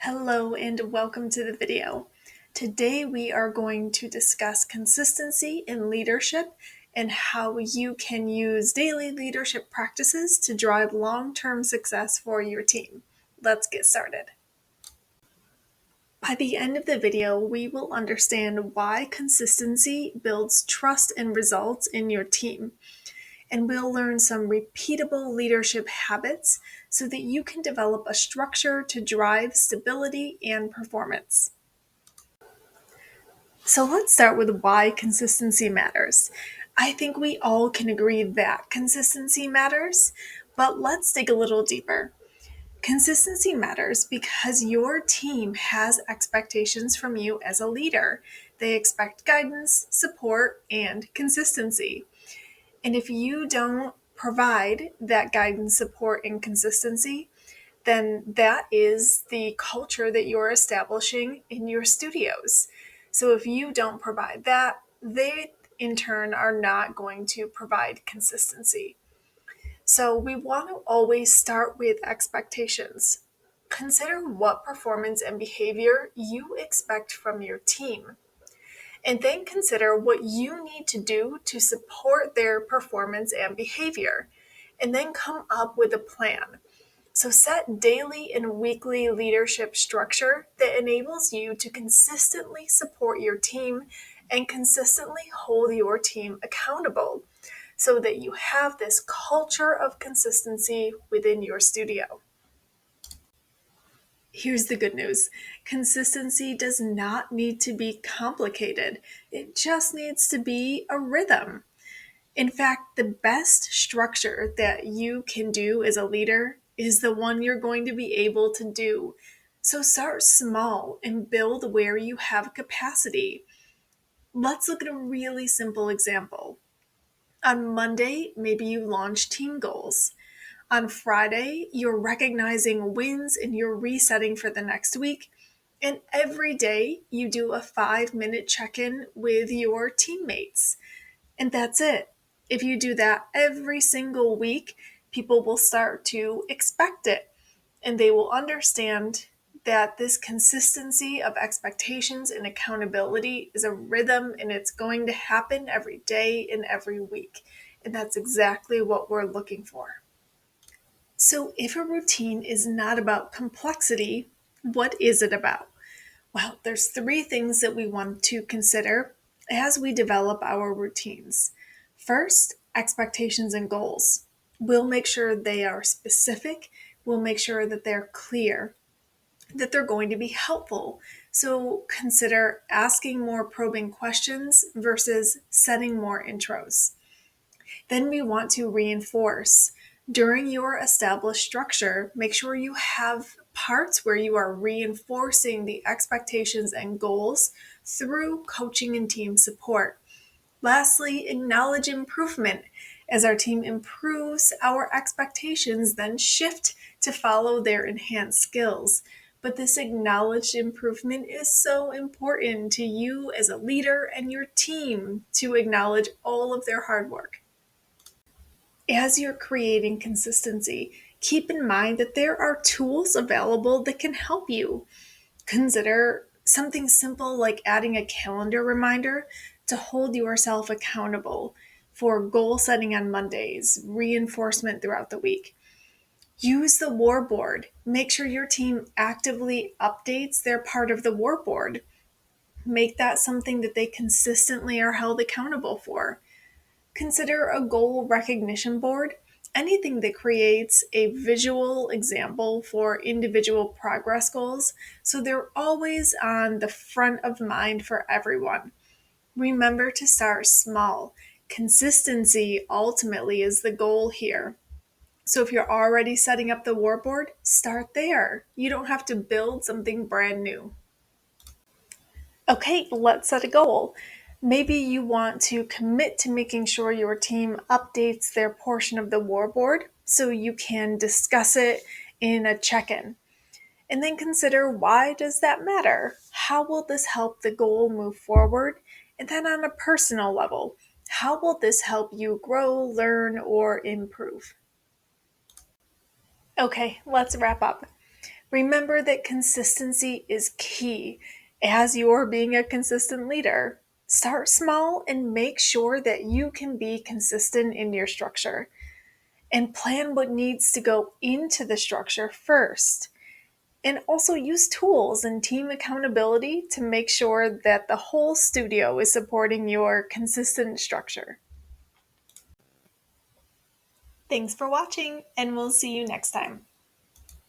Hello and welcome to the video. Today we are going to discuss consistency in leadership and how you can use daily leadership practices to drive long-term success for your team. Let's get started. By the end of the video, we will understand why consistency builds trust and results in your team. And we'll learn some repeatable leadership habits so that you can develop a structure to drive stability and performance. So let's start with why consistency matters. I think we all can agree that consistency matters, but let's dig a little deeper. Consistency matters because your team has expectations from you as a leader. They expect guidance, support, and consistency. And if you don't provide that guidance, support, and consistency, then that is the culture that you're establishing in your studios. So if you don't provide that, they in turn are not going to provide consistency. So we want to always start with expectations. Consider what performance and behavior you expect from your team. And then consider what you need to do to support their performance and behavior. And then come up with a plan. So set daily and weekly leadership structure that enables you to consistently support your team and consistently hold your team accountable so that you have this culture of consistency within your studio. Here's the good news. Consistency does not need to be complicated. It just needs to be a rhythm. In fact, the best structure that you can do as a leader is the one you're going to be able to do. So start small and build where you have capacity. Let's look at a really simple example. On Monday, maybe you launch team goals. On Friday, you're recognizing wins and you're resetting for the next week. And every day, you do a 5-minute check in with your teammates. And that's it. If you do that every single week, people will start to expect it and they will understand that this consistency of expectations and accountability is a rhythm and it's going to happen every day and every week. And that's exactly what we're looking for. So, if a routine is not about complexity, what is it about? Well, there's 3 things that we want to consider as we develop our routines. First, expectations and goals. We'll make sure they are specific, we'll make sure that they're clear, that they're going to be helpful. So consider asking more probing questions versus setting more intros. Then we want to reinforce. During your established structure, make sure you have parts where you are reinforcing the expectations and goals through coaching and team support. Lastly, acknowledge improvement. As our team improves, our expectations then shift to follow their enhanced skills. But this acknowledged improvement is so important to you as a leader and your team to acknowledge all of their hard work. As you're creating consistency, keep in mind that there are tools available that can help you. Consider something simple like adding a calendar reminder to hold yourself accountable for goal setting on Mondays, reinforcement throughout the week. Use the war board. Make sure your team actively updates their part of the war board. Make that something that they consistently are held accountable for. Consider a goal recognition board, anything that creates a visual example for individual progress goals so they're always on the front of mind for everyone. Remember to start small. Consistency ultimately is the goal here. So if you're already setting up the war board, start there. You don't have to build something brand new. Okay, let's set a goal. Maybe you want to commit to making sure your team updates their portion of the war board so you can discuss it in a check-in. And then consider, why does that matter? How will this help the goal move forward? And then on a personal level, how will this help you grow, learn, or improve? Okay, let's wrap up. Remember that consistency is key as you're being a consistent leader. Start small and make sure that you can be consistent in your structure. And plan what needs to go into the structure first. And also use tools and team accountability to make sure that the whole studio is supporting your consistent structure. Thanks for watching, and we'll see you next time.